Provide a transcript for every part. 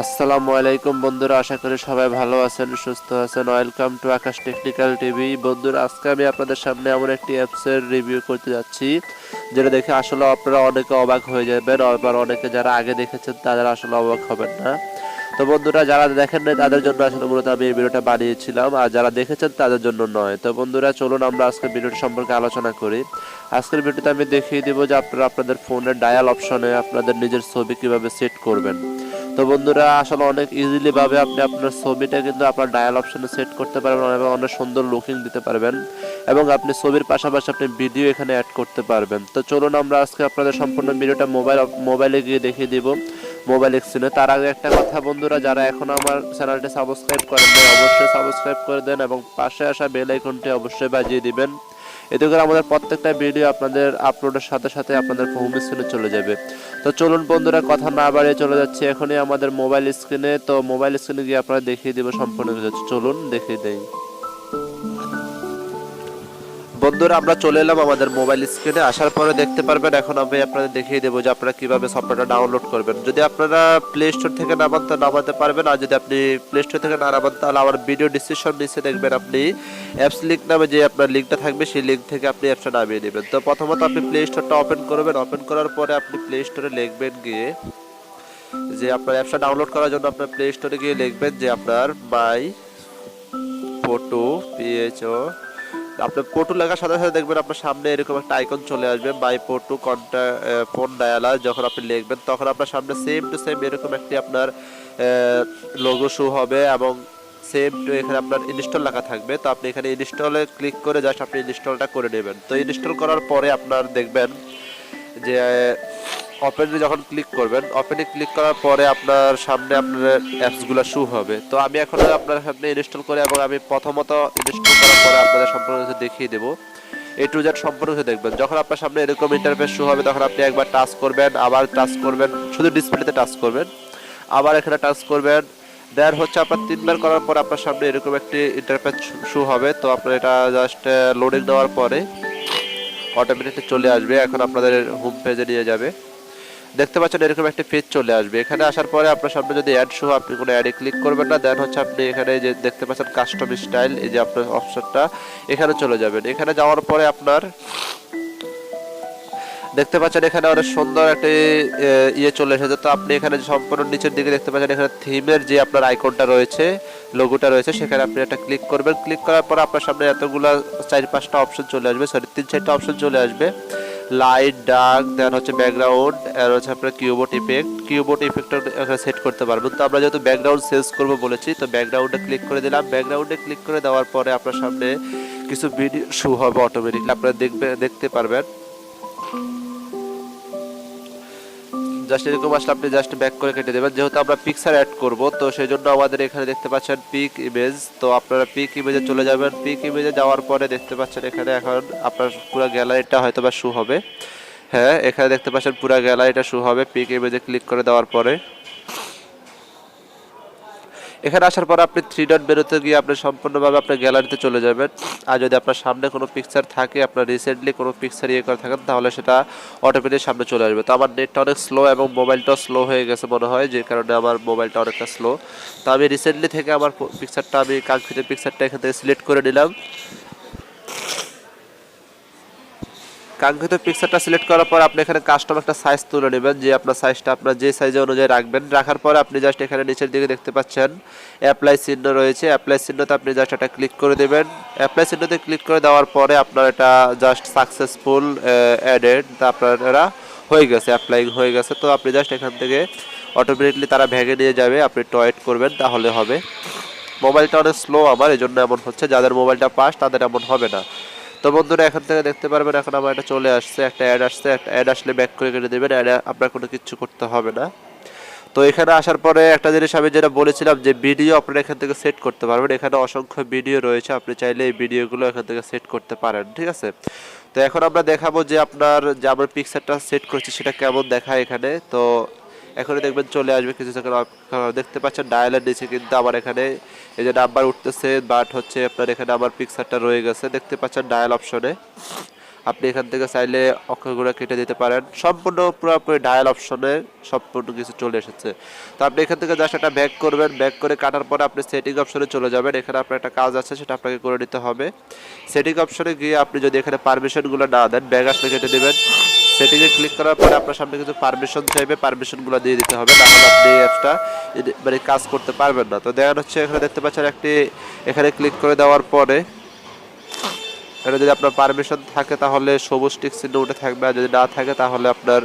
আসসালামু আলাইকুম বন্ধুরা, আশা করি সবাই ভালো আছেন, সুস্থ আছেন। Welcome to Akash technical TV. বন্ধুরা, আজকে আমি আপনাদের সামনে এমন একটি অ্যাপসের রিভিউ করতে যাচ্ছি যেটা দেখে আসলে আপনারা অনেকে অবাক হয়ে যাবেন, আবার অনেকে যারা আগে দেখেছেন তারা আসলে অবাক হবেন না। তো বন্ধুরা, যারা দেখেন নাই তাদের জন্য আসলে মূলত আমি এই ভিডিওটা বানিয়েছিলাম, আর যারা দেখেছেন তাদের জন্য নয়। তো বন্ধুরা, চলুন আমরা আজকে ভিডিওটি সম্পর্কে আলোচনা করি। আজকের ভিডিওতে আমি দেখিয়ে দিব যে আপনারা আপনাদের ফোনের ডায়াল অপশনে আপনাদের নিজের ছবি কিভাবে সেট করবেন। তো বন্ধুরা, আসলে অনেক ইজিলি ভাবে আপনি আপনার ছবিটা কিন্তু আপনার ডায়াল অপশনে সেট করতে পারবেন এবং অনেক সুন্দর লুকিং দিতে পারবেন, এবং আপনি ছবির পাশাপাশি আপনি ভিডিও এখানে অ্যাড করতে পারবেন। তো চলুন আমরা আজকে আপনাদের সম্পূর্ণ ভিডিওটা মোবাইলে গিয়ে দেখিয়ে দিব, মোবাইল স্ক্রিনে। তার আগে একটা কথা বন্ধুরা, যারা এখনো আমার চ্যানেলটি সাবস্ক্রাইব করেন নাই অবশ্যই সাবস্ক্রাইব করে দেন এবং পাশে আসা বেল আইকনটি অবশ্যই বাজিয়ে দিবেন। এতে করে আমাদের প্রত্যেকটা ভিডিও আপনাদের আপলোডের সাথে সাথে আপনাদের হোম স্ক্রিনে চলে যাবে। তো চলুন বন্ধুরা, কথা না বাড়িয়ে চলে যাচ্ছে এখনই আমাদের মোবাইল স্ক্রিনে। তো মোবাইল স্ক্রিনে গিয়ে আপনারা দেখিয়ে দিব সম্পূর্ণ কিছু। চলুন দেখিয়ে দেই। বন্ধুরা, আমরা চলে এলাম আমাদের মোবাইল স্ক্রিনে। আসার পরে দেখতে পারবেন, এখন আমি আপনাদের দেখিয়ে দেবো যে আপনারা কিভাবে সফটওয়্যারটা ডাউনলোড করবেন। যদি আপনারা প্লে স্টোর থেকে নামান তো নামাতে পারবেন, আর যদি আপনি প্লে স্টোর থেকে না নামান তাহলে আমার ভিডিও ডিসক্রিপশন নিচে দেখবেন আপনি অ্যাপস লিঙ্ক নামে যে আপনার লিঙ্কটা থাকবে, সেই লিঙ্ক থেকে আপনি অ্যাপসটা নামিয়ে নেবেন। তো প্রথমত আপনি প্লে স্টোরটা ওপেন করবেন। ওপেন করার পরে আপনি প্লে স্টোরে লিখবেন গিয়ে যে আপনার অ্যাপসটা ডাউনলোড করার জন্য আপনার প্লে স্টোরে গিয়ে লিখবেন যে আপনার মাই ফটো পিএইচও। আপনার পোর্টু লেখার সাথে সাথে দেখবেন আপনার সামনে এরকম একটা আইকন চলে আসবে, মাই পোর্টু কন্ট্যাক্ট ফোন ডায়ালার। যখন আপনি লিখবেন তখন আপনার সামনে সেম টু সেম এরকম একটি আপনার লোগো শো হবে এবং সেম টু এখানে আপনার ইনস্টল লেখা থাকবে। তো আপনি এখানে ইনস্টলে ক্লিক করে জাস্ট আপনি ইনস্টলটা করে নেবেন। তো ইনস্টল করার পরে আপনার দেখবেন যে ওপেনে যখন ক্লিক করবেন, ওপেনে ক্লিক করার পরে আপনার সামনে আপনার অ্যাপসগুলো শো হবে। তো আমি এখন আপনার সামনে ইনস্টল করে এবং আমি প্রথমত ইনস্টল করার পরে আপনাদের সম্পূর্ণ কিছু দেখিয়ে দেবো, এ টু জেড সম্পূর্ণ কিছু দেখবেন। যখন আপনার সামনে এরকম ইন্টারফেস শো হবে তখন আপনি একবার টাচ করবেন, আবার টাচ করবেন, শুধু ডিসপ্লেতে টাচ করবেন, আবার এখানে টাচ করবেন। দেন হচ্ছে আপনার তিনবার করার পর আপনার সামনে এরকম একটি ইন্টারফেস শো হবে। তো আপনার এটা জাস্ট লোডিং দেওয়ার পরে অটোমেটিকলি চলে আসবে। এখন আপনাদের হোম পেজে নিয়ে যাবে। দেখতে পাচ্ছেন এরকম একটা পেজ চলে আসবে। এখানে আসার পরে আপনার সামনে যদি অ্যাড শো, আপনি কোনো অ্যাডে ক্লিক করবেন না। দেন হচ্ছে আপনি এখানে যে দেখতে পাচ্ছেন কাস্টম স্টাইল, এই যে আপনার অপশনটা, এখানে চলে যাবেন। এখানে যাওয়ার পরে আপনার দেখতে পাচ্ছেন এখানে অনেক সুন্দর একটা ইয়ে চলে এসেছে। তো আপনি এখানে সম্পূর্ণ নিচের দিকে দেখতে পাচ্ছেন এখানে থিমের যে আপনার আইকনটা রয়েছে, লোগোটা রয়েছে, সেখানে আপনি একটা ক্লিক করবেন। ক্লিক করার পর আপনার সামনে এতগুলা 4-5টা অপশন চলে আসবে, সরি 3-4টা অপশন চলে আসবে। লাইট, ডার্ক, দেন হচ্ছে ব্যাকগ্রাউন্ড, আর হচ্ছে আপনার কিউবোর্ড ইফেক্ট। কিউবোর্ড ইফেক্টটা এখানে সেট করতে পারবেন। তো আমরা যেহেতু ব্যাকগ্রাউন্ড চেঞ্জ করবো বলেছি, তো ব্যাকগ্রাউন্ডে ক্লিক করে দিলাম। ব্যাকগ্রাউন্ডে ক্লিক করে দেওয়ার পরে আপনার সামনে কিছু ভিডিও শো হবে অটোমেটিকলি, আপনারা দেখতে পারবেন। জাস্ট এরকম আসলে আপনি জাস্ট ব্যাক করে কেটে দেবেন। যেহেতু আমরা পিকচার অ্যাড করব, তো সেই জন্য আমাদের এখানে দেখতে পাচ্ছেন পিক ইমেজ। তো আপনারা পিক ইমেজে চলে যাবেন। পিক ইমেজে যাওয়ার পরে দেখতে পাচ্ছেন এখানে এখন আপনার পুরো গ্যালারিটা হয়তো বা শো হবে। হ্যাঁ, এখানে দেখতে পাচ্ছেন পুরো গ্যালারিটা শো হবে পিক ইমেজে ক্লিক করে দেওয়ার পরে। এখানে আসার পর আপনি থ্রি ডট বেরোতে গিয়ে আপনি সম্পূর্ণভাবে আপনার গ্যালারিতে চলে যাবেন। আর যদি আপনার সামনে কোনো পিকচার থাকে, আপনার রিসেন্টলি কোনো পিকচার ইয়ে করে থাকেন, তাহলে সেটা অটোমেটিক সামনে চলে আসবে। তো আমার নেটটা অনেক স্লো এবং মোবাইলটাও স্লো হয়ে গেছে মনে হয়, যে কারণে আমার মোবাইলটা অনেকটা স্লো। তো আমি রিসেন্টলি থেকে আমার পিকচারটা, আমি কাঙ্ক্ষিত পিকচারটা এখান থেকে সিলেক্ট করে নিলাম। কাঙ্ক্ষিত পিকচারটা সিলেক্ট করার পর আপনি এখানে কাস্টম একটা সাইজ তুলে নেবেন, যে আপনার সাইজটা আপনার যে সাইজে অনুযায়ী রাখবেন। রাখার পরে আপনি জাস্ট এখানে নিচের দিকে দেখতে পাচ্ছেন অ্যাপ্লাই চিহ্ন রয়েছে। অ্যাপ্লাই চিহ্নতে আপনি জাস্ট এটা ক্লিক করে দেবেন। অ্যাপ্লাই চিহ্নতে ক্লিক করে দেওয়ার পরে আপনার এটা জাস্ট সাকসেসফুল অ্যাডেড, তা আপনার এরা হয়ে গেছে, অ্যাপ্লাইং হয়ে গেছে। তো আপনি জাস্ট এখান থেকে অটোমেটিকলি তারা ভেঙে নিয়ে যাবে, আপনি একটু ওয়েট করবেন তাহলে হবে। মোবাইলটা অনেক স্লো আমার, এই জন্য এমন হচ্ছে। যাদের মোবাইলটা পাস তাদের এমন হবে না। তো বন্ধুরা, এখান থেকে দেখতে পারবেন এখন আমার এটা চলে আসছে, একটা অ্যাড আসছে। একটা অ্যাড আসলে ব্যাক করে কেটে দেবেন, অ্যাড আপনার কোনো কিছু করতে হবে না। তো এখানে আসার পরে একটা জিনিস আমি যেটা বলেছিলাম যে ভিডিও আপনারা এখান থেকে সেট করতে পারবেন। এখানে অসংখ্য ভিডিও রয়েছে, আপনি চাইলে এই ভিডিওগুলো এখান থেকে সেট করতে পারেন, ঠিক আছে। তো এখন আমরা দেখাবো যে আপনার যে আমরা পিকচারটা সেট করছি সেটা কেমন দেখায় এখানে। তো এখনই দেখবেন চলে আসবে কিছু সেকেন্ড। দেখতে পাচ্ছেন ডায়ালের নিচে কিন্তু আমার এখানে এই যে নাম্বার উঠতেছে, বাট হচ্ছে আপনার এখানে আমার পিকচারটা রয়ে গেছে, দেখতে পাচ্ছেন ডায়াল অপশনে। আপনি এখান থেকে চাইলে অক্ষরগুলো কেটে দিতে পারেন। সম্পূর্ণ পুরোপুরি ডায়াল অপশনে সম্পূর্ণ কিছু চলে এসেছে। তো আপনি এখান থেকে জাস্ট একটা ব্যাক করবেন, ব্যাক করে কাটার পরে আপনি সেটিং অপশনে চলে যাবেন। এখানে আপনার একটা কাজ আছে, সেটা আপনাকে করে নিতে হবে। সেটিং অপশনে গিয়ে আপনি যদি এখানে পারমিশনগুলো না দেন, ব্যাক আসলে কেটে দেবেন। সেটিংয়ে ক্লিক করার পরে আপনার সামনে কিছু পারমিশন চাইবে, পারমিশনগুলো দিয়ে দিতে হবে, না হলে আপনি এই অ্যাপসটা মানে কাজ করতে পারবেন না। তো দেখানো হচ্ছে এখানে দেখতে পাচ্ছেন একটি, এখানে ক্লিক করে দেওয়ার পরে এটা যদি আপনার পারমিশন থাকে তাহলে সবুজ টিক চিহ্ন উঠে থাকবে, আর যদি না থাকে তাহলে আপনার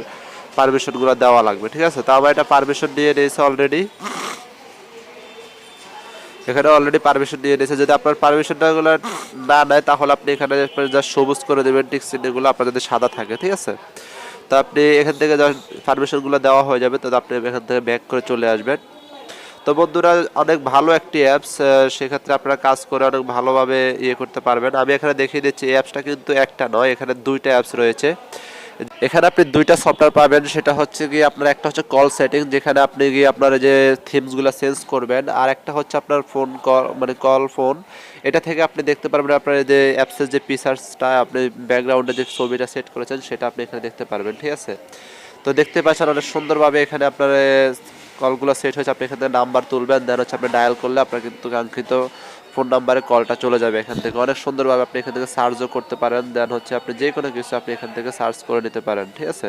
পারমিশনগুলো দেওয়া লাগবে, ঠিক আছে। তো আমার এটা পারমিশন দিয়ে নিয়েছে অলরেডি, এখানে অলরেডি পারমিশন দিয়ে নিয়েছে। যদি আপনার পারমিশনগুলো না নেয় তাহলে আপনি এখানে জাস্ট সবুজ করে দেবেন টিক চিহ্নগুলো, আপনার যদি সাদা থাকে, ঠিক আছে। তো আপনি এখান থেকে যখন পারমিশনগুলো দেওয়া হয়ে যাবে তো আপনি এখান থেকে ব্যাক করে চলে আসবেন। তো বন্ধুরা অনেক ভালো একটি অ্যাপস, সেক্ষেত্রে আপনারা কাজ করে অনেক ভালোভাবে ইয়ে করতে পারবেন। আমি এখানে দেখিয়ে দিচ্ছি এই অ্যাপসটা কিন্তু একটা নয়, এখানে দুইটা অ্যাপস রয়েছে। এখানে আপনি দুইটা সফটওয়্যার পাবেন, সেটা হচ্ছে কি আপনার একটা হচ্ছে কল সেটিং, যেখানে আপনি গিয়ে আপনার যে থিমসগুলো চেঞ্জ করবেন, আর একটা হচ্ছে আপনার ফোন কল মানে কল ফোন। এটা থেকে আপনি দেখতে পারবেন আপনার যে অ্যাপসের যে ফিচার্সটা, আপনি ব্যাকগ্রাউন্ডে যে ছবিটা সেট করেছেন সেটা আপনি এখানে দেখতে পারবেন, ঠিক আছে। তো দেখতে পাচ্ছেন অনেক সুন্দরভাবে এখানে আপনার কলগুলো সেট হয়েছে। আপনি এখান থেকে নাম্বার তুলবেন, দেন হচ্ছে আপনি ডায়াল করলে আপনার কিন্তু কাঙ্ক্ষিত ফোন নাম্বারে কলটা চলে যাবে। এখান থেকে অনেক সুন্দরভাবে আপনি এখান থেকে সার্চও করতে পারেন, দেন হচ্ছে আপনি যে কোনো কিছু আপনি এখান থেকে সার্চ করে নিতে পারেন, ঠিক আছে।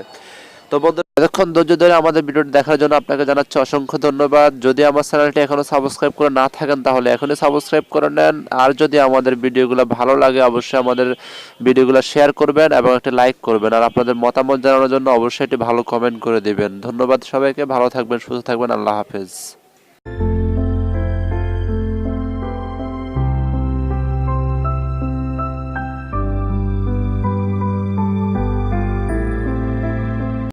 তো বন্ধুরা এতক্ষণ ধৈর্য ধরে আমাদের ভিডিওটি দেখার জন্য আপনাকে জানাচ্ছি অসংখ্য ধন্যবাদ। যদি আমার চ্যানেলটি এখনো সাবস্ক্রাইব করে না থাকেন তাহলে এখনই সাবস্ক্রাইব করে নেন, আর যদি আমাদের ভিডিওগুলো ভালো লাগে অবশ্যই আমাদের ভিডিওগুলো শেয়ার করবেন এবং একটা লাইক করবেন, আর আপনাদের মতামত জানানোর জন্য অবশ্যই একটি ভালো কমেন্ট করে দিবেন। ধন্যবাদ সবাইকে, ভালো থাকবেন, সুস্থ থাকবেন, আল্লাহ হাফেজ।